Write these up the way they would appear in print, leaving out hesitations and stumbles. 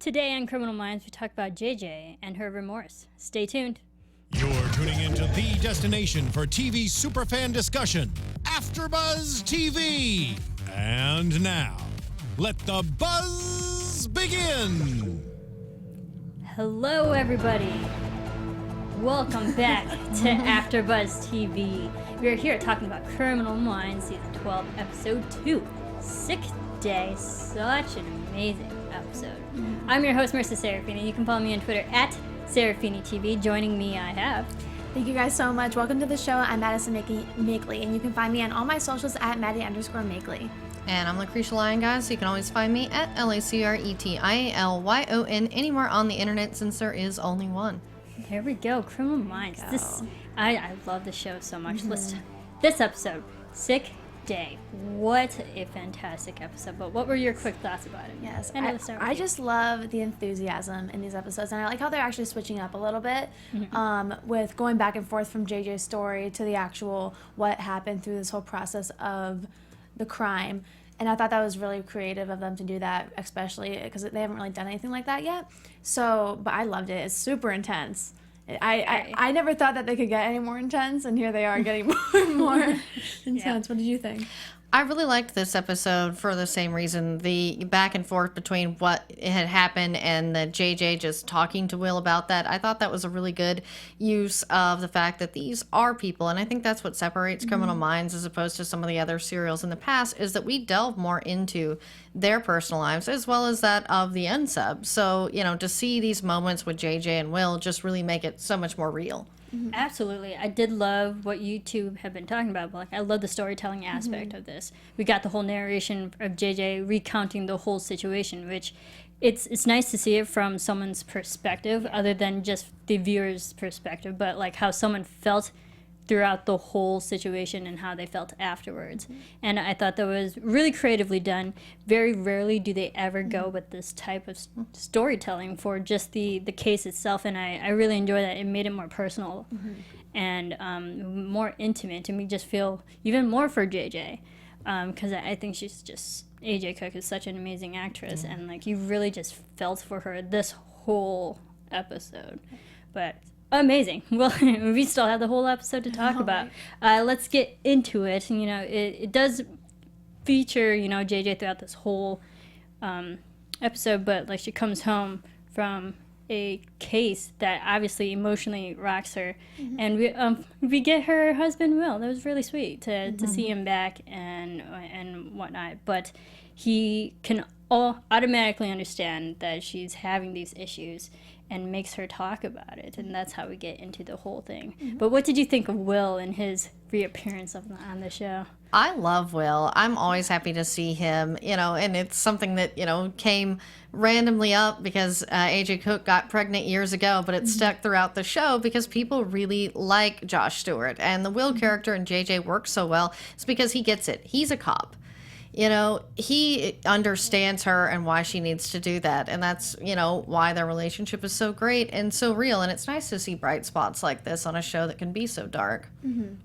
Today on Criminal Minds, we talk about JJ and her remorse. Stay tuned. You're tuning into the destination for TV superfan discussion, AfterBuzz TV. And now, let the buzz begin. Hello, everybody. Welcome back to AfterBuzz TV. We are here talking about Criminal Minds, Season 12, Episode 2, Sick Day. Such an amazing episode. I'm your host, Marissa Serafini. You can follow me on Twitter at SerafiniTV. Joining me, I have... Thank you guys so much. Welcome to the show. I'm Madison Makeley, and you can find me on all my socials at Maddie_Makeley. And I'm Lucretia Lyon, guys, so you can always find me at LACRETIALYON anywhere on the internet since there is only one. There we go, Criminal Minds. I love the show so much. This episode, Sick Day. What a fantastic episode. But what were your quick thoughts about it? Yes, And I just love the enthusiasm in these episodes, and I like how they're actually switching up a little bit with going back and forth from JJ's story to the actual what happened through this whole process of the crime. And I thought that was really creative of them to do that, especially because they haven't really done anything like that yet. So, but I loved it. It's super intense. I never thought that they could get any more intense, and here they are getting more and more intense. What did you think? I really liked this episode for the same reason. The back and forth between what had happened and the JJ just talking to Will about that. I thought that was a really good use of the fact that these are people. And I think that's what separates Criminal Minds as opposed to some of the other serials in the past, is that we delve more into their personal lives as well as that of the unsub. So, you know, to see these moments with JJ and Will just really make it so much more real. Absolutely. I did love what you two have been talking about. Like, I love the storytelling aspect of this. We got the whole narration of JJ recounting the whole situation, which it's nice to see it from someone's perspective other than just the viewer's perspective, but like how someone felt throughout the whole situation and how they felt afterwards. And I thought that was really creatively done. Very rarely do they ever go with this type of storytelling for just the case itself, and I really enjoy that. It made it more personal and more intimate, and we just feel even more for JJ because I think she's just... AJ Cook is such an amazing actress, and like you really just felt for her this whole episode. But amazing. Well, we still have the whole episode to talk about. Let's get into it. You know, it does feature, you know, JJ throughout this whole episode, but like she comes home from a case that obviously emotionally rocks her, and we get her husband Will. That was really sweet to see him back and whatnot. But he can automatically understand that she's having these issues and makes her talk about it, and that's how we get into the whole thing. But what did you think of Will and his reappearance on the show? I love Will. I'm always happy to see him, you know, and it's something that, you know, came randomly up because AJ Cook got pregnant years ago, but it stuck throughout the show because people really like Josh Stewart. And the Will character in JJ works so well. It's because he gets it. He's a cop. You know, he understands her and why she needs to do that. And that's, you know, why their relationship is so great and so real. And it's nice to see bright spots like this on a show that can be so dark.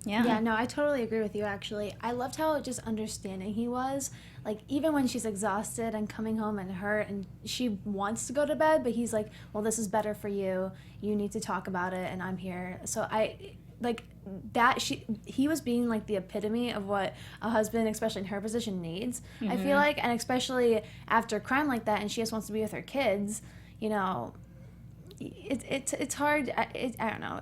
Yeah, no, I totally agree with you, actually. I loved how just understanding he was. Like, even when she's exhausted and coming home and hurt and she wants to go to bed, but he's like, well, this is better for you. You need to talk about it, and I'm here. So he was being like the epitome of what a husband, especially in her position, needs. I feel like, and especially after a crime like that, and she just wants to be with her kids. You know, it's hard. I don't know.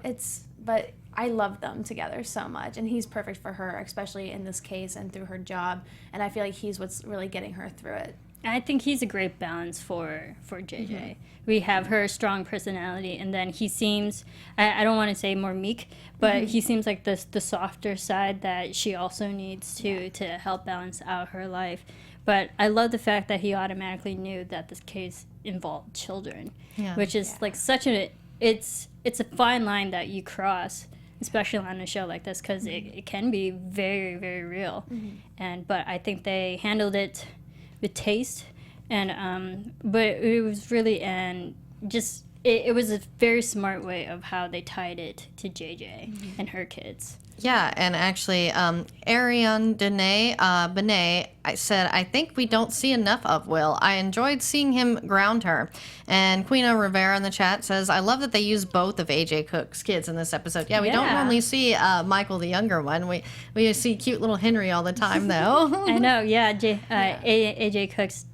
But I love them together so much, and he's perfect for her, especially in this case and through her job. And I feel like he's what's really getting her through it. I think he's a great balance for JJ. We have her strong personality, and then he seems, I don't want to say more meek, but he seems like the softer side that she also needs to help balance out her life. But I love the fact that he automatically knew that this case involved children, which is like such it's a fine line that you cross, especially on a show like this, because it can be very, very real. But I think they handled it with taste, and but it was really, and just it was a very smart way of how they tied it to JJ, mm-hmm. and her kids. Of how they tied it to JJ, mm-hmm. and her kids. Yeah, and actually, Ariane Benet said, I think we don't see enough of Will. I enjoyed seeing him ground her. And Queen Rivera in the chat says, I love that they use both of AJ Cook's kids in this episode. Yeah, we don't normally see Michael, the younger one. We see cute little Henry all the time, though. I know, yeah. AJ Cook's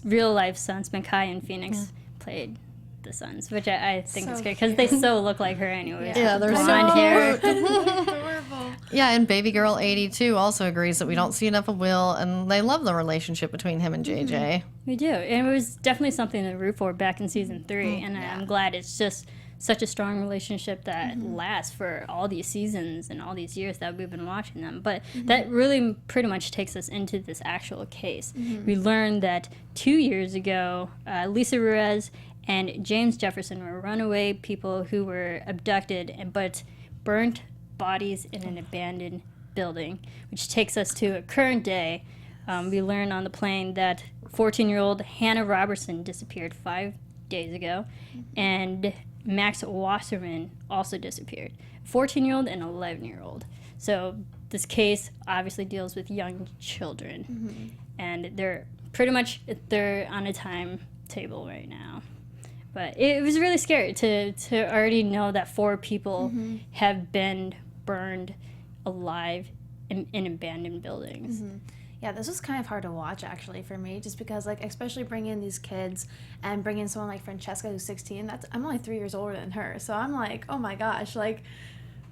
real-life sons, Mackay and Phoenix, played the sons, which I think is good because they so look like her anyway. Yeah, they're blonde hair. Adorable. Yeah, and Baby Girl 82 also agrees that we don't see enough of Will, and they love the relationship between him and JJ. Mm-hmm. We do, and it was definitely something to root for back in season 3, and I'm glad it's just such a strong relationship that lasts for all these seasons and all these years that we've been watching them. But that really pretty much takes us into this actual case. We learned that 2 years ago, Lisa Ruiz and James Jefferson were runaway people who were abducted but burnt bodies in an abandoned building, which takes us to a current day. We learned on the plane that 14-year-old Hannah Robertson disappeared 5 days ago, and Max Wasserman also disappeared. 14-year-old and 11-year-old. So this case obviously deals with young children, and they're on a timetable right now. But it was really scary to already know that 4 people have been burned alive in abandoned buildings. Yeah, this was kind of hard to watch, actually, for me, just because, like, especially bringing in these kids and bringing in someone like Francesca, who's 16, I'm only 3 years older than her, so I'm like, oh my gosh, like,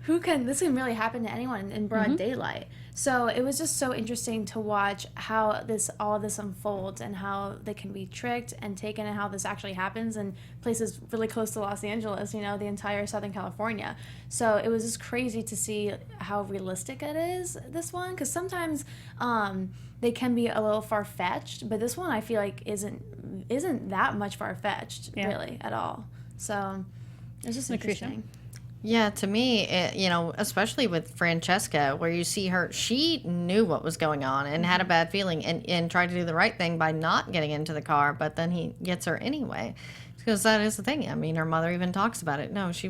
this can really happen to anyone in broad daylight. So it was just so interesting to watch how all of this unfolds and how they can be tricked and taken, and how this actually happens in places really close to Los Angeles, the entire Southern California. So it was just crazy to see how realistic it is, this one, because sometimes they can be a little far-fetched, but this one I feel like isn't that much far-fetched, really, at all. So it's just interesting. Yeah, to me, especially with Francesca, where you see her, she knew what was going on and had a bad feeling and tried to do the right thing by not getting into the car, but then he gets her anyway. Because that is the thing. I mean, her mother even talks about it. No, she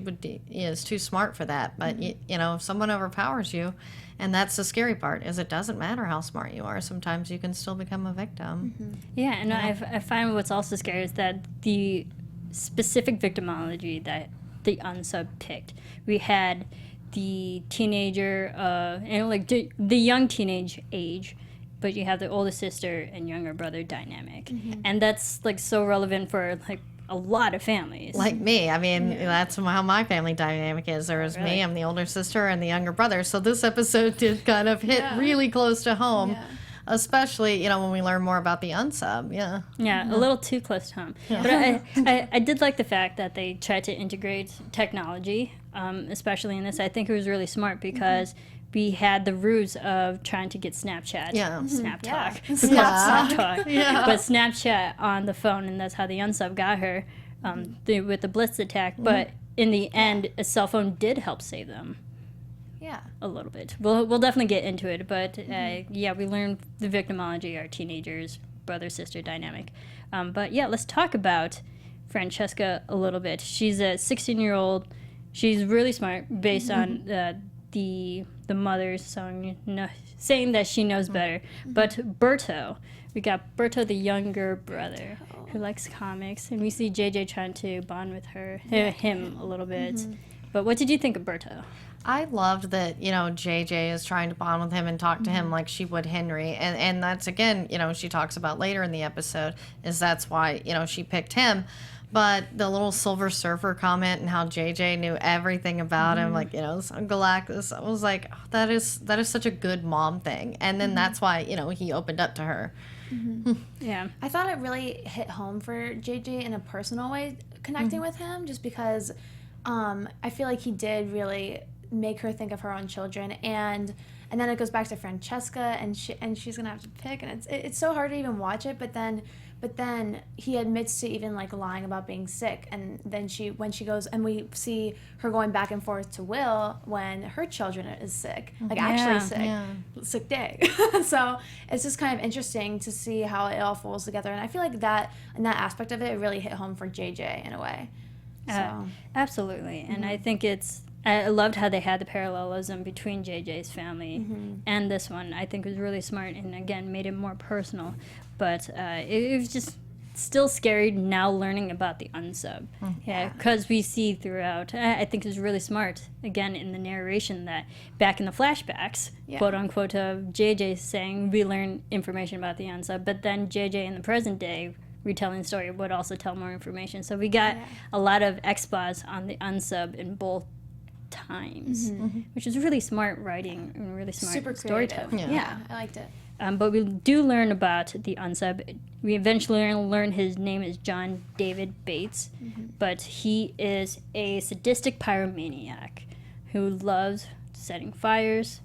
is too smart for that. But, if someone overpowers you, and that's the scary part, is it doesn't matter how smart you are. Sometimes you can still become a victim. Yeah, and I find what's also scary is that the specific victimology that the unsub picked. We had the teenager, the young teenage age, but you have the older sister and younger brother dynamic, and that's like so relevant for like a lot of families. Like me, I mean, that's how my family dynamic is. There was me, I'm the older sister, and the younger brother. So this episode did kind of hit really close to home. Yeah. Especially, when we learn more about the unsub, Yeah, a little too close to home. Yeah. But I did like the fact that they tried to integrate technology, especially in this. I think it was really smart because we had the ruse of trying to get Snapchat, Snap Talk, but Snapchat on the phone, and that's how the unsub got her with the Blitz attack. But in the end, a cell phone did help save them. Yeah, a little bit. We'll definitely get into it, but we learned the victimology, our teenagers, brother-sister dynamic. But let's talk about Francesca a little bit. She's a 16-year-old. She's really smart, based on the mother's song saying that she knows better. But Berto, we got Berto, the younger brother, who likes comics, and we see JJ trying to bond with him a little bit. But what did you think of Berto? I loved that, JJ is trying to bond with him and talk to him like she would Henry. And that's, again, she talks about later in the episode, is that's why, she picked him. But the little Silver Surfer comment and how JJ knew everything about him, like, Galactus, I was like, oh, that is such a good mom thing. And then that's why, he opened up to her. Yeah. I thought it really hit home for JJ in a personal way, connecting with him, just because I feel like he did really make her think of her own children, and then it goes back to Francesca, and she's gonna have to pick, and it's so hard to even watch it, but then he admits to even like lying about being sick, and then when she goes, and we see her going back and forth to Will when her children is sick, like actually sick day. So it's just kind of interesting to see how it all falls together, and I feel like that in that aspect of it really hit home for JJ in a way. So Absolutely. And I think I loved how they had the parallelism between JJ's family and this one. I think it was really smart and, again, made it more personal. But it was just still scary now learning about the unsub. Yeah, because we see throughout, I think it was really smart, again, in the narration that back in the flashbacks, quote unquote, of JJ saying we learn information about the unsub, but then JJ in the present day retelling the story would also tell more information. So we got a lot of expos on the unsub in both times, which is really smart writing and really smart super storytelling. creative. Yeah, I liked it. But we do learn about the unsub. We eventually learn his name is John David Bates, but he is a sadistic pyromaniac who loves setting fires,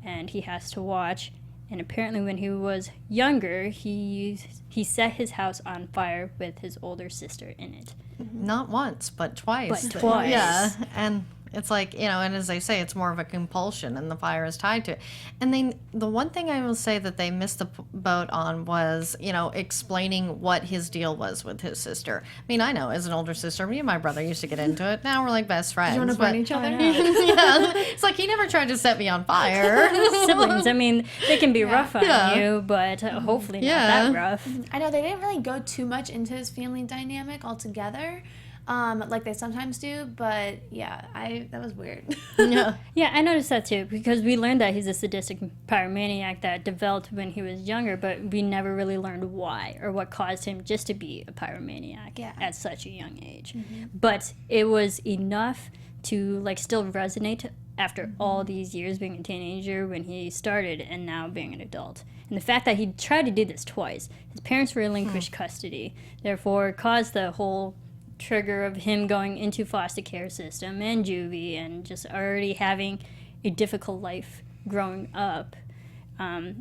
and he has to watch. And apparently when he was younger, he set his house on fire with his older sister in it. Not once, but twice. But twice. Yeah, and it's like, and as they say, it's more of a compulsion, and the fire is tied to it. And the one thing I will say that they missed the boat on was, explaining what his deal was with his sister. I mean, I know, as an older sister, me and my brother used to get into it. Now we're like best friends. You want to burn each other? Yeah, it's like he never tried to set me on fire. Siblings, I mean, they can be rough on you, but hopefully not that rough. I know they didn't really go too much into his family dynamic altogether, like they sometimes do. But yeah, that was weird. Yeah, I noticed that too, because we learned that he's a sadistic pyromaniac that developed when he was younger, but we never really learned why or what caused him just to be a pyromaniac at such a young age. But it was enough to still resonate after all these years being a teenager when he started and now being an adult. And the fact that he tried to do this twice, his parents relinquished custody, therefore caused the whole trigger of him going into foster care system and juvie and just already having a difficult life growing up.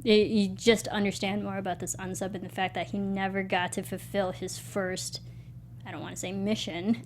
You just understand more about this unsub and the fact that he never got to fulfill his first, I don't want to say mission,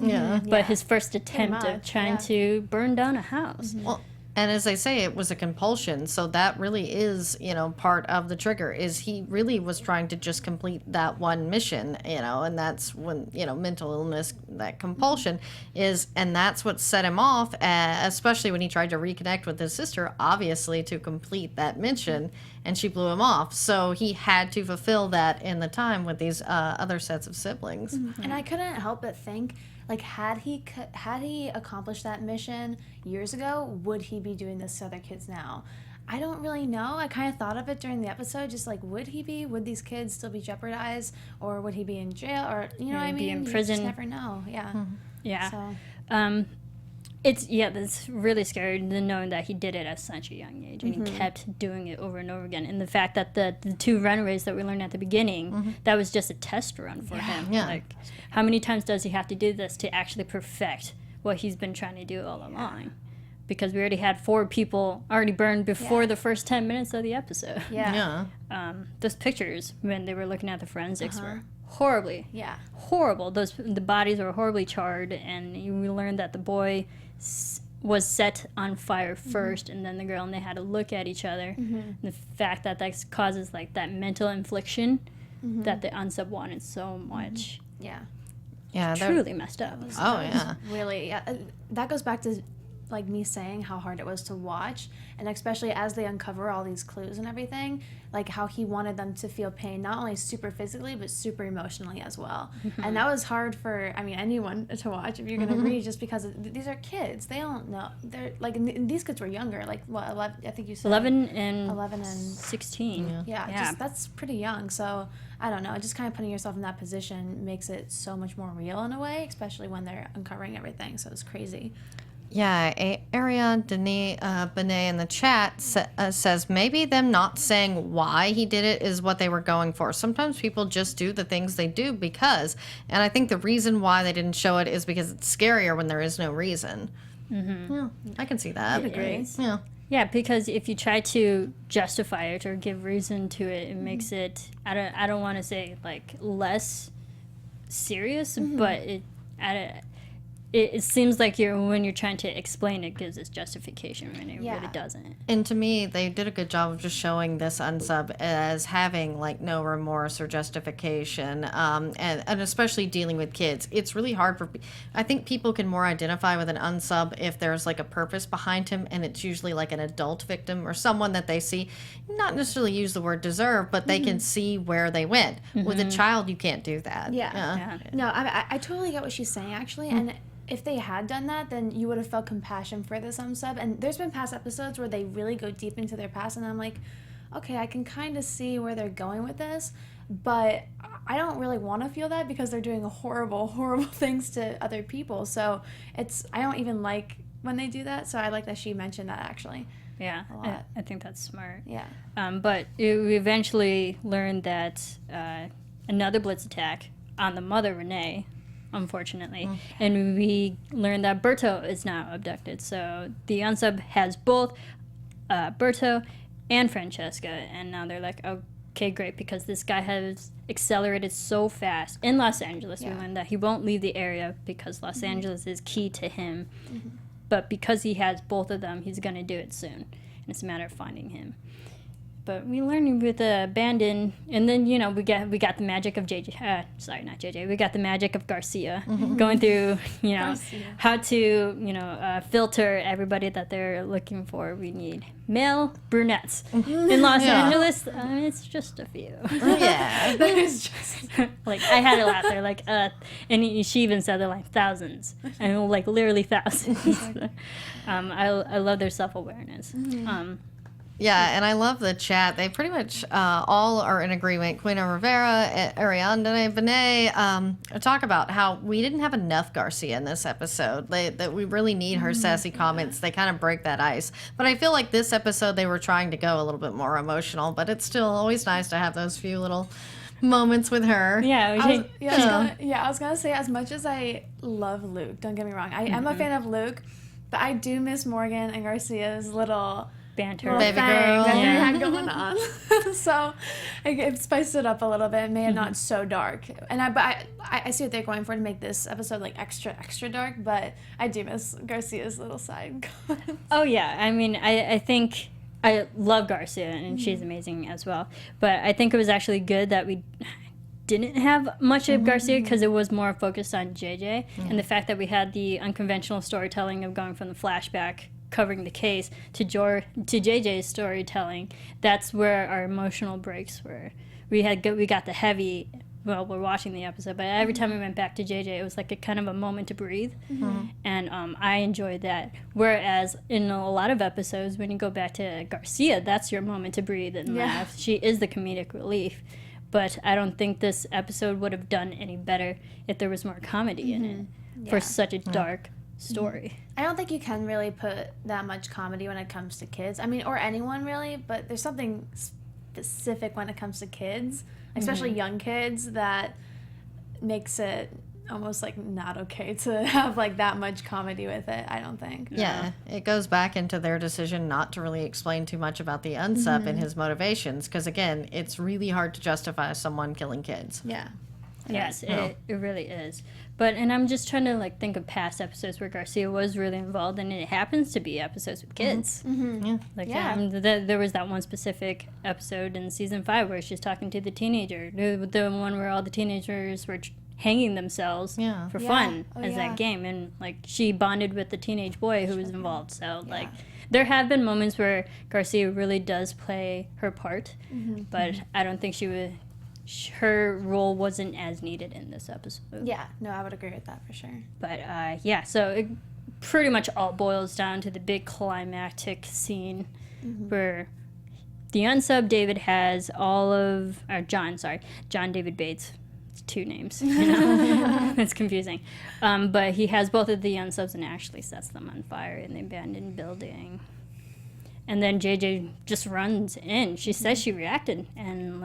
but his first attempt of trying to burn down a house. Well, and as they say, it was a compulsion. So that really is, part of the trigger is he really was trying to just complete that one mission, and that's when, mental illness, that compulsion is, and that's what set him off, especially when he tried to reconnect with his sister, obviously to complete that mission, and she blew him off. So he had to fulfill that in the time with these other sets of siblings. And I couldn't help but think, had he accomplished that mission years ago, would he be doing this to other kids now? I don't really know. I kind of thought of it during the episode, just would he be? Would these kids still be jeopardized, or would he be in jail, or what I mean? Be in prison. You just never know. Yeah. Yeah. So. It's really scary knowing that he did it at such a young age and he kept doing it over and over again. And the fact that the two runaways that we learned at the beginning, that was just a test run for him. Yeah. How many times does he have to do this to actually perfect what he's been trying to do all along? Because we already had 4 people already burned before the first 10 minutes of the episode. Yeah. Those pictures when they were looking at the forensics were horribly horrible. The bodies were horribly charred, and we learned that the boy was set on fire first, and then the girl, and they had to look at each other. The fact that causes that mental infliction that the unsub wanted so much. Yeah, Truly messed up. Really, that goes back to me saying how hard it was to watch, and especially as they uncover all these clues and everything, how he wanted them to feel pain, not only super physically but super emotionally as well. And that was hard for anyone to watch if you're gonna read, just because these are kids. They don't know. They're and these kids were younger, 11, I think you said 11 and 16. Just, that's pretty young. So I don't know, just kind of putting yourself in that position makes it so much more real in a way, especially when they're uncovering everything. So it's crazy. Yeah, Ariane Benet in the chat says maybe them not saying why he did it is what they were going for. Sometimes people just do the things they do because, and I think the reason why they didn't show it is because it's scarier when there is no reason. Yeah, I can see that. I agree. Yeah. Yeah, because if you try to justify it or give reason to it, it makes it, I don't want to say less serious, but it seems like when you're trying to explain it, gives its justification when it really doesn't. And to me, they did a good job of just showing this unsub as having like no remorse or justification, and especially dealing with kids. It's really hard for. I think people can more identify with an unsub if there's like a purpose behind him, and it's usually like an adult victim or someone that they see, not necessarily use the word deserve, but they can see where they went. With a child, you can't do that. Yeah. No, I totally get what she's saying actually, and if they had done that, then you would have felt compassion for this unsub. And there's been past episodes where they really go deep into their past, and I'm like, okay, I can kind of see where they're going with this, but I don't really want to feel that because they're doing horrible, horrible things to other people. So I don't even like when they do that. So I like that she mentioned that actually. Yeah, I think that's smart. Yeah. But we eventually learned that another blitz attack on the mother, Renee, unfortunately. And we learned that Berto is now abducted. So the unsub has both Berto and Francesca. And now they're like, okay, great, because this guy has accelerated so fast in Los Angeles. We learned that he won't leave the area because Los Angeles is key to him. But because he has both of them, he's going to do it soon. And it's a matter of finding him. But we learned with the abandon, and then we got the magic of JJ. Sorry, not JJ. We got the magic of Garcia going through how to filter everybody that they're looking for. We need male brunettes in Los Angeles. It's just a few. Yeah, There's just Like I had a laugh. They're like, and she even said they're like thousands, and like literally thousands. I love their self-awareness. Yeah, and I love the chat. They pretty much all are in agreement. Quina Rivera, Ariadne Benet talk about how we didn't have enough Garcia in this episode. That we really need her sassy comments. They kind of break that ice. But I feel like this episode they were trying to go a little bit more emotional. But it's still always nice to have those few little moments with her. Yeah, I was gonna say, as much as I love Luke, don't get me wrong, I am a fan of Luke, but I do miss Morgan and Garcia's little banter. Baby thing girl. that they Yeah. had going on. So it spiced it up a little bit, made it not so dark. And I see what they're going for to make this episode like extra dark, but I do miss Garcia's little side. Oh yeah, I mean, I think I love Garcia and she's amazing as well. But I think it was actually good that we didn't have much of Garcia because it was more focused on JJ and the fact that we had the unconventional storytelling of going from the flashback covering the case to JJ's storytelling. That's where our emotional breaks were. We got the heavy. Well, we're watching the episode, but every time we went back to JJ, it was like a kind of a moment to breathe, and I enjoyed that. Whereas in a lot of episodes, when you go back to Garcia, that's your moment to breathe and laugh. She is the comedic relief, but I don't think this episode would have done any better if there was more comedy in it for such a dark story. I don't think you can really put that much comedy when it comes to kids. I mean, or anyone really, but there's something specific when it comes to kids, especially young kids, that makes it almost like not okay to have like that much comedy with it, I don't think. Yeah, it goes back into their decision not to really explain too much about the unsub and his motivations, because again, it's really hard to justify someone killing kids. Yeah. Yes, it really is. And I'm just trying to like think of past episodes where Garcia was really involved, and it happens to be episodes with kids. There was that one specific episode in season 5 where she's talking to the teenager, the one where all the teenagers were hanging themselves for fun as that game, and like she bonded with the teenage boy who was involved. So like there have been moments where Garcia really does play her part, but I don't think her role wasn't as needed in this episode. Yeah, no, I would agree with that for sure. But so it pretty much all boils down to the big climactic scene where the unsub David has John David Bates. It's 2 names. It's confusing. But he has both of the unsubs and actually sets them on fire in the abandoned building. And then JJ just runs in. She says she reacted, and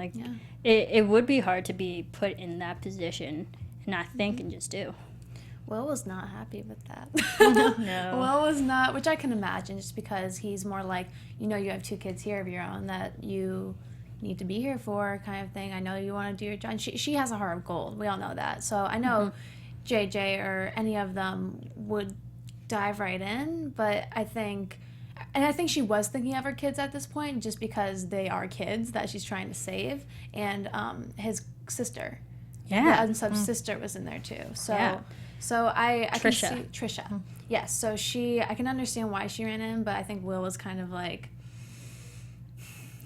it would be hard to be put in that position and not think and just do. Will was not happy with that. No. Will was not, which I can imagine, just because he's more like, you have 2 kids here of your own that you need to be here for, kind of thing. I know you want to do your job. She has a heart of gold. We all know that. So I know JJ or any of them would dive right in, but I think she was thinking of her kids at this point just because they are kids that she's trying to save, and his sister, the unsub sister, was in there too. So I can see Trisha. Yes, so I can understand why she ran in, but I think Will was kind of like,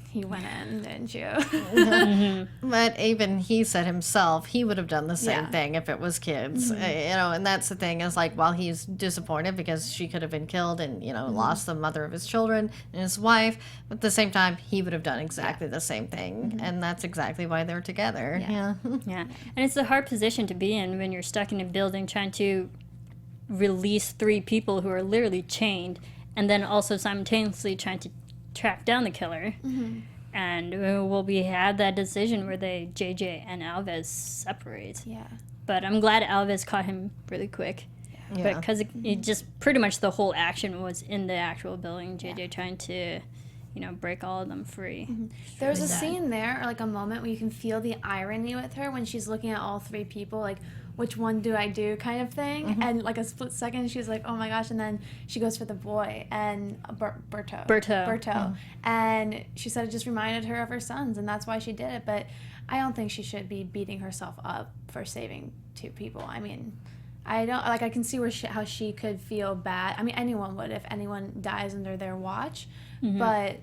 he went in, didn't you? But even he said himself he would have done the same thing if it was kids. And that's the thing, is like, while he's disappointed because she could have been killed and lost the mother of his children and his wife, but at the same time he would have done exactly the same thing, and that's exactly why they're together. Yeah. And it's a hard position to be in when you're stuck in a building trying to release 3 people who are literally chained, and then also simultaneously trying to track down the killer. And we had that decision where JJ and Alves separate. But I'm glad Alves caught him really quick, because it just pretty much the whole action was in the actual building, JJ trying to break all of them free. There's a scene there, or like a moment where you can feel the irony with her when she's looking at all 3 people, like, which one do I do kind of thing, and like a split second she's like, oh my gosh, and then she goes for the boy, and Berto, and she said it just reminded her of her sons, and that's why she did it. But I don't think she should be beating herself up for saving 2 people. I mean, I don't, like, I can see how she could feel bad. I mean, anyone would if anyone dies under their watch, but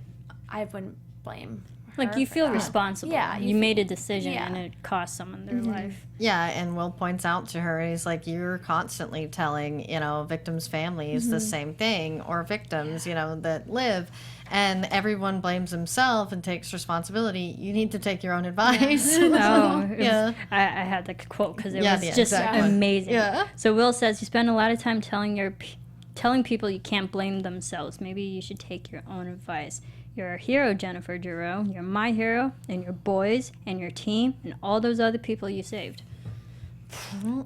I wouldn't blame her. Like, you feel responsible. Yeah. You made a decision, and it cost someone their life. Yeah, and Will points out to her, he's like, you're constantly telling, victims' families the same thing, or victims, that live, and everyone blames himself and takes responsibility. You need to take your own advice. I had the quote because it was just amazing. So Will says, you spend a lot of time telling people you can't blame themselves. Maybe you should take your own advice. You're a hero, Jennifer Giroux. You're my hero, and your boys, and your team, and all those other people you saved.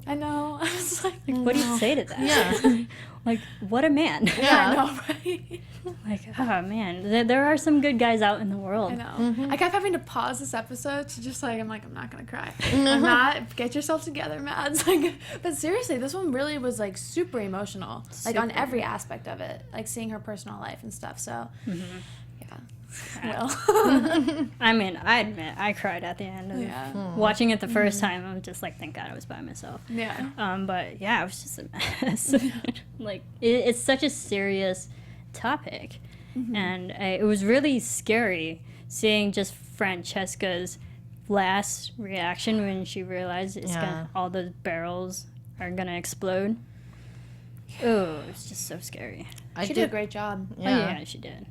I know. I was like, what do you say to that? Yeah. Like, what a man. Yeah, I know, right? Like, oh, man. There are some good guys out in the world. I know. I kept having to pause this episode to just, like, I'm not going to cry. I'm not. Get yourself together, Mads. Like, but seriously, this one really was, like, super emotional. Like, on every aspect of it. Like, seeing her personal life and stuff. So, Well, I mean, I admit I cried at the end of watching it the first time. I'm just like, thank God I was by myself. But yeah, it was just a mess. Like, it's such a serious topic, and it was really scary seeing just Francesca's last reaction when she realized all those barrels are gonna explode. Oh, it's just so scary. She did a great job. Yeah, she did.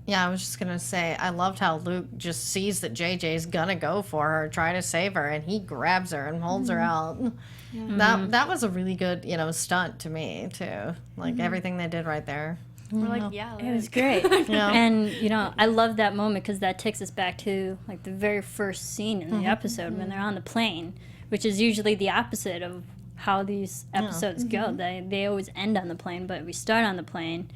Yeah, I was just gonna say, I loved how Luke just sees that JJ's gonna go for her, try to save her, and he grabs her and holds her out. That was a really good, stunt to me too. Like everything they did right there. We're like, it was great. And I love that moment because that takes us back to like the very first scene in the episode when they're on the plane, which is usually the opposite of how these episodes go. They always end on the plane, but we start on the plane,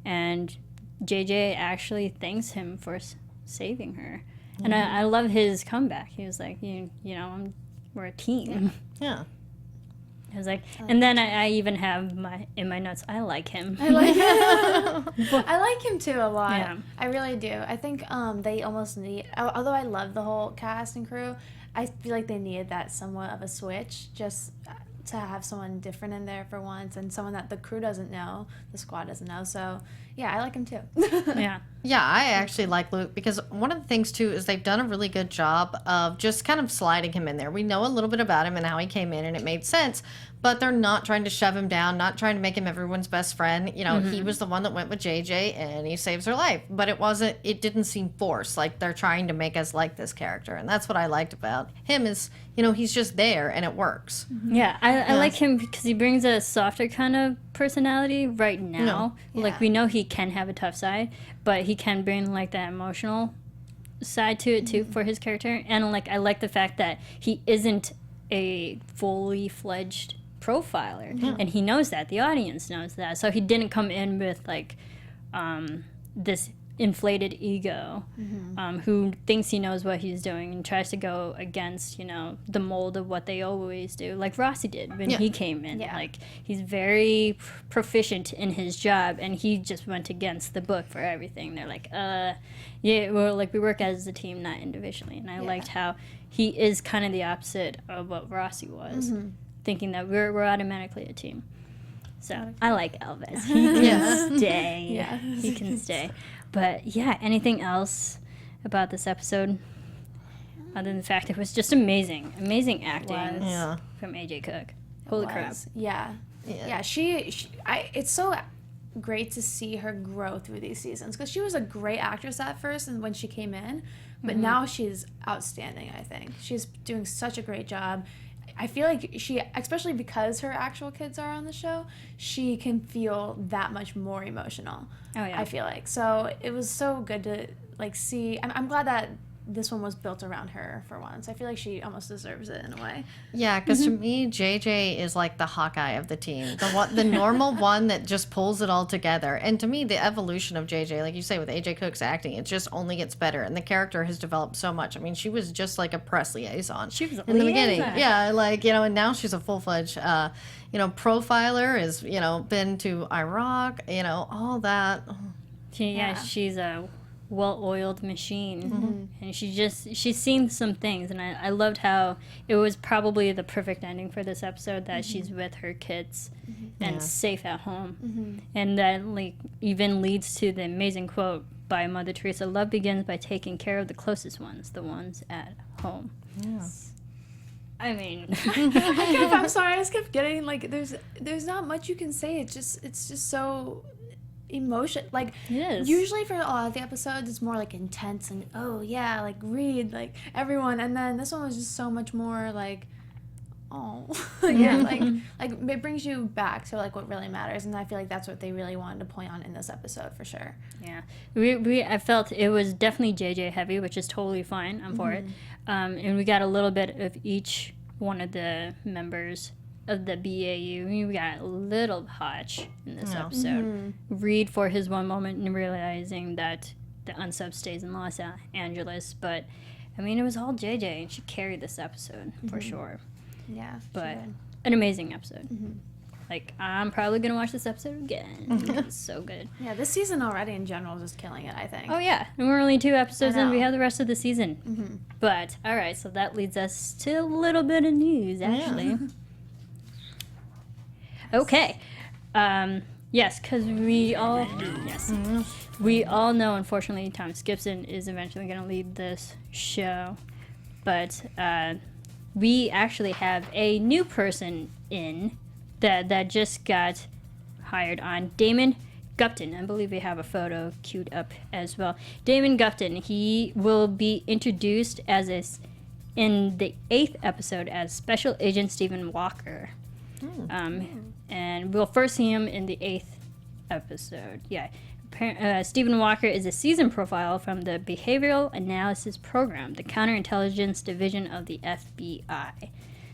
and JJ actually thanks him for saving her. And I love his comeback. He was like, we're a team. Yeah. I was like, and then I even have in my notes, I like him. I like him. I like him too a lot. Yeah. I really do. I think they almost need, although I love the whole cast and crew, I feel like they needed that somewhat of a switch, just to have someone different in there for once, and someone that the crew doesn't know, the squad doesn't know. So yeah, I like him too. Yeah, I actually like Luke because one of the things too is they've done a really good job of just kind of sliding him in there. We know a little bit about him and how he came in, and it made sense, but they're not trying to shove him down, not trying to make him everyone's best friend. He was the one that went with JJ and he saves her life, but it didn't seem forced. Like they're trying to make us like this character, and that's what I liked about him is, he's just there and it works. Yeah, I like him because he brings a softer kind of personality right now. Like we know he can have a tough side, but he can bring like that emotional side to it too for his character. And like I like the fact that he isn't a fully fledged profiler, and he knows that, the audience knows that, so he didn't come in with like this inflated ego, who thinks he knows what he's doing and tries to go against, the mold of what they always do, like Rossi did when he came in. Yeah. Like, he's very proficient in his job, and he just went against the book for everything. They're like, yeah, well, like, we work as a team, not individually. And I liked how he is kind of the opposite of what Rossi was, thinking that we're automatically a team. So I like Elvis. He can stay. Yeah. He can stay. But yeah, anything else about this episode? Other than the fact it was just amazing acting Yeah. from AJ Cook. Holy crap! Yeah. It's so great to see her grow through these seasons, because she was a great actress at first and when she came in, but now she's outstanding. I think she's doing such a great job. I feel like she, especially because her actual kids are on the show, she can feel that much more emotional. Oh yeah. I feel like. So it was so good to like see. I'm glad that this one was built around her for once. I feel like she almost deserves it in a way. Yeah, because to me, JJ is like the Hawkeye of the team, the normal one that just pulls it all together. And to me, the evolution of JJ, like you say, with AJ Cook's acting, it just only gets better, and the character has developed so much. I mean, she was just like a press liaison. She was a in the beginning, liaison. yeah, like and now she's a full-fledged, profiler. Is been to Iraq, all that. She's a well-oiled machine, and she's seen some things, and I loved how it was probably the perfect ending for this episode, that she's with her kids and safe at home, and that like even leads to the amazing quote by Mother Teresa: "Love begins by taking care of the closest ones, the ones at home." I mean, I'm sorry, I just kept getting like there's not much you can say. It's just so emotion, like Yes. usually for a lot of the episodes it's more like intense and like read like everyone, and then this one was just so much more like like it brings you back to like what really matters, and I feel like that's what they really wanted to point on in this episode for sure. Yeah, I felt it was definitely JJ heavy, which is totally fine. I'm for it. And we got a little bit of each one of the members of the BAU. We got a little Hotch in this episode. Reed for his one moment and realizing that the unsub stays in Los Angeles, but I mean it was all JJ, and she carried this episode for sure. Yeah, But an amazing episode. Like, I'm probably gonna watch this episode again. It's so good. yeah, this season already in general is just killing it, I think. Oh yeah, and we're only 2 episodes I in. know. We have the rest of the season. But all right, so that leads us to a little bit of news, actually. Okay. Yes, because we all know, unfortunately, Thomas Gibson is eventually going to lead this show, but we actually have a new person in that just got hired on, Damon Gupton. I believe we have a photo queued up as well. Damon Gupton, he will be introduced in the 8th episode as Special Agent Stephen Walker. And we'll first see him in the 8th episode. Yeah. Stephen Walker is a seasoned profile from the Behavioral Analysis Program, the Counterintelligence Division of the FBI.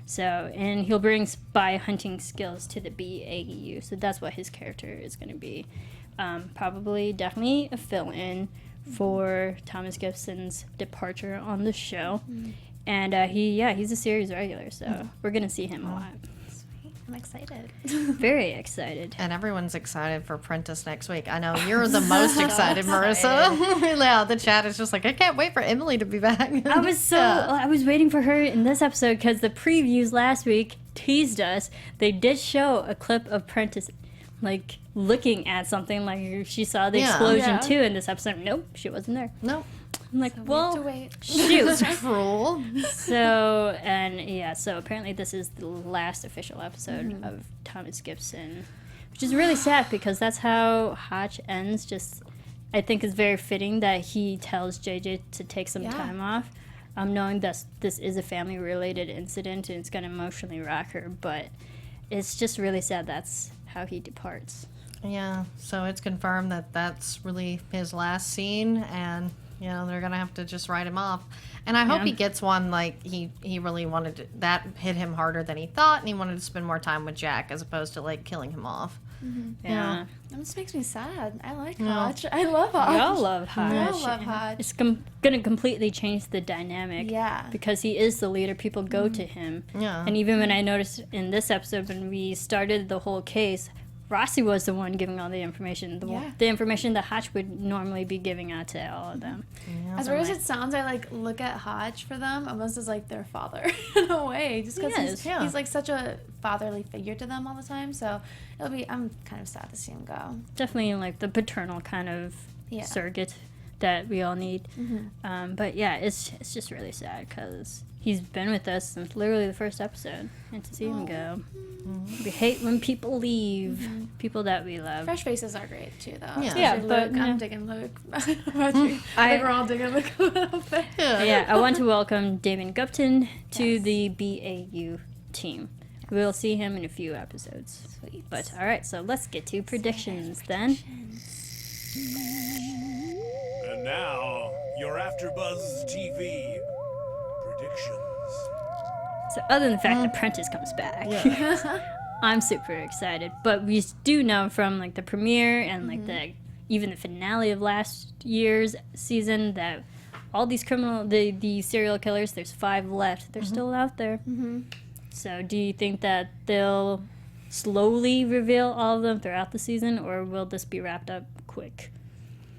So, and he'll bring spy hunting skills to the BAU. So that's what his character is going to be. Probably, definitely a fill-in for Thomas Gibson's departure on the show. And he's a series regular, so we're going to see him a lot. I'm excited. Very excited. And everyone's excited for Prentice next week. I know you're the most excited, Marissa. Yeah, the chat is just like, I can't wait for Emily to be back. I was waiting for her in this episode because the previews last week teased us. They did show a clip of Prentice like looking at something, like she saw the explosion too in this episode. Nope, she wasn't there. Nope. I'm like, So we well, have to wait. shoot. Cruel. So apparently this is the last official episode of Thomas Gibson, which is really sad because that's how Hotch ends. Just, I think it's very fitting that he tells JJ to take some time off, knowing that this is a family-related incident and it's going to emotionally rock her, but it's just really sad that's how he departs. Yeah, so it's confirmed that that's really his last scene, and they're gonna have to just write him off. And I hope he gets one, like he really wanted to, that hit him harder than he thought, and he wanted to spend more time with Jack as opposed to like killing him off. Yeah. That just makes me sad. I like Hotch. I love Hotch. We all love Hotch. We all love Hotch. It's gonna completely change the dynamic. Yeah. Because he is the leader, people go to him. Yeah. And even when I noticed in this episode when we started the whole case, Rossi was the one giving all the information. The information that Hotch would normally be giving out to all of them. As weird as it sounds, I like look at Hotch for them almost as like their father in a way, just because he's like such a fatherly figure to them all the time. So I'm kind of sad to see him go. Definitely like the paternal kind of surrogate that we all need. But yeah, it's just really sad because he's been with us since literally the first episode, and to see him go. We hate when people leave, people that we love. Fresh faces are great too, though. Yeah, Luke. I'm digging Luke. I think we're all digging Luke a little bit. Yeah, I want to welcome Damon Gupton to the BAU team. We'll see him in a few episodes. Sweet. But all right, so let's get to predictions then. And now, your AfterBuzz TV predictions. So other than the fact that Prentice comes back, I'm super excited. But we do know from like the premiere and like even the finale of last year's season that all these the serial killers, there's 5 left. They're still out there. So do you think that they'll slowly reveal all of them throughout the season, or will this be wrapped up quick?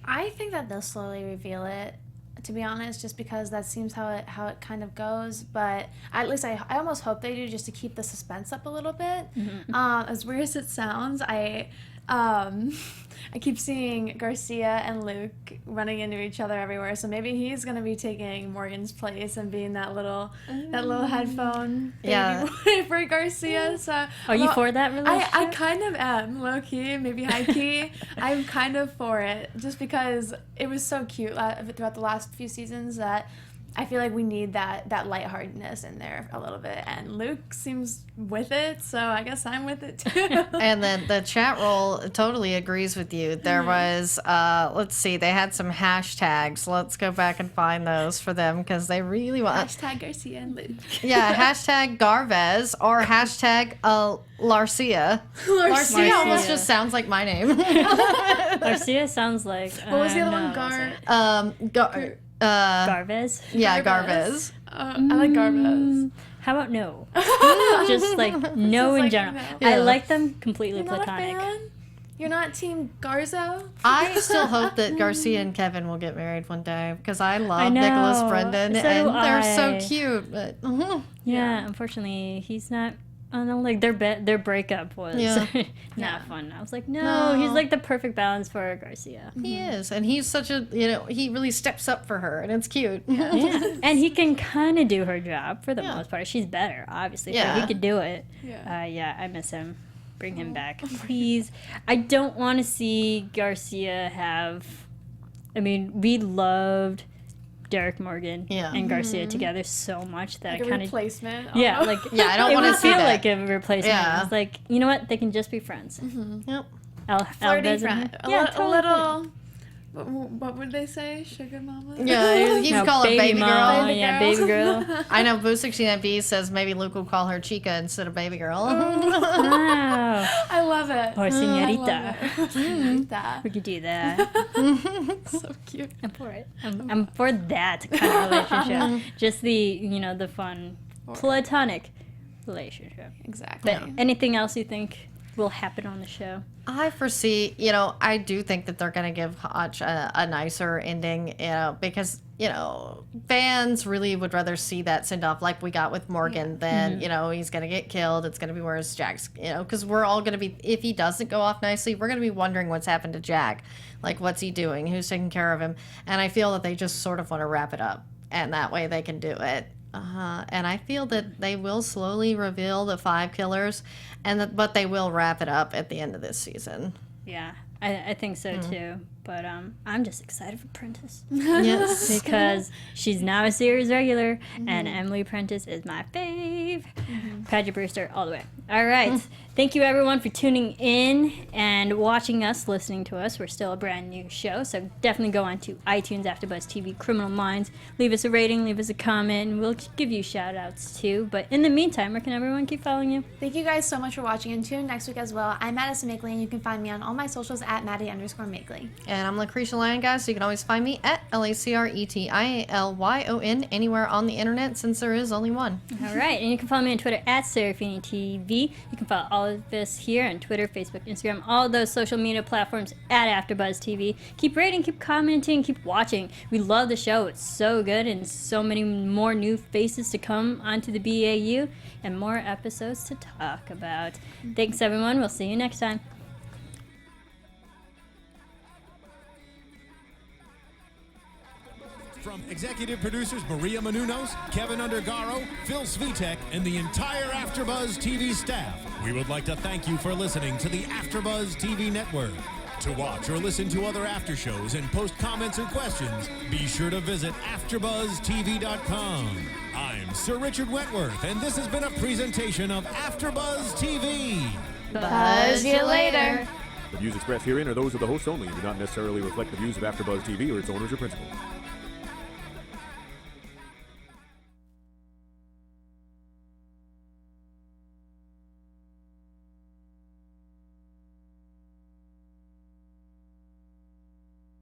I think that they'll slowly reveal it, to be honest, just because that seems how it kind of goes. But at least I almost hope they do, just to keep the suspense up a little bit. As weird as it sounds, I keep seeing Garcia and Luke running into each other everywhere, so maybe he's gonna be taking Morgan's place and being that little headphone baby boy for Garcia. So Are you for that relationship? I kind of am, low key, maybe high key. I'm kind of for it, just because it was so cute throughout the last few seasons that I feel like we need that lightheartedness in there a little bit, and Luke seems with it, so I guess I'm with it too. And then the chat roll totally agrees with you. There was, let's see, they had some hashtags. Let's go back and find those for them because they really want. Hashtag Garcia and Luke. Yeah, hashtag Garvez or hashtag Larcia. Larcia. Almost just sounds like my name. Garcia sounds like. What was the other one? Garvez? Yeah, Garvez. I like Garvez. How about no? Just like no in like general. no. I Yeah. like them completely You're not a platonic. fan? You're not Team Garzo? I still hope that Garcia and Kevin will get married one day because I love know. Nicholas Brendan So and do they're so I. cute. But Yeah, unfortunately, he's not. I don't know, like their breakup was not fun. I was like, no, he's like the perfect balance for Garcia. he is, and he's such a he really steps up for her, and it's cute. Yeah, and he can kind of do her job for the most part. She's better, obviously, but he could do it. Yeah. I miss him. Bring him back, please. I don't want to see Garcia have. I mean, we loved Derek Morgan and Garcia together so much that Like I a kind of replacement? I don't it wanna would see feel that. like a replacement. Yeah. I was like, you know what? They can just be friends. Yep. Flirty Alvez and friend. her. Yeah, A totally little... What would they say? Sugar mama? Yeah, you can call her baby girl. mama, Baby yeah, girl. baby girl. I know Boo69B says maybe Luke will call her Chica instead of baby girl. Wow. I love it. Or señorita. Señorita. We could do that. So cute. I'm for it. I'm for that kind of relationship. Just the fun, platonic relationship. Exactly. But anything else you think will happen on the show? I foresee, I do think that they're going to give Hotch a nicer ending, because, fans really would rather see that send off like we got with Morgan than, he's going to get killed. It's going to be where's Jack's, because we're all going to be, if he doesn't go off nicely, we're going to be wondering what's happened to Jack. Like, what's he doing? Who's taking care of him? And I feel that they just sort of want to wrap it up, and that way they can do it. And I feel that they will slowly reveal the 5 killers, but they will wrap it up at the end of this season. Yeah, I think so too. But I'm just excited for Prentice. Yes. Because she's now a series regular, and Emily Prentice is my fave. Paget Brewster, all the way. All right. Thank you, everyone, for tuning in and watching us, listening to us. We're still a brand new show, so definitely go on to iTunes, AfterBuzz TV, Criminal Minds. Leave us a rating, leave us a comment, and we'll give you shout-outs, too. But in the meantime, where can everyone keep following you? Thank you guys so much for watching, and tune in next week as well. I'm Madison Makeley, and you can find me on all my socials at Maddie_Makeley. And I'm Lucretia Lyon, guys, so you can always find me at LACRETIALYON anywhere on the internet, since there is only one. All right, and you can follow me on Twitter at SeraphiniTV. You can follow all of this here on Twitter, Facebook, Instagram, all those social media platforms at AfterBuzz TV. Keep rating, keep commenting, keep watching. We love the show. It's so good, and so many more new faces to come onto the BAU, and more episodes to talk about. Thanks, everyone. We'll see you next time. From executive producers Maria Menounos, Kevin Undergaro, Phil Svitek, and the entire AfterBuzz TV staff, we would like to thank you for listening to the AfterBuzz TV network. To watch or listen to other after shows and post comments or questions, be sure to visit AfterBuzzTV.com. I'm Sir Richard Wentworth, and this has been a presentation of AfterBuzz TV. Buzz you later. The views expressed herein are those of the hosts only and do not necessarily reflect the views of AfterBuzz TV or its owners or principals.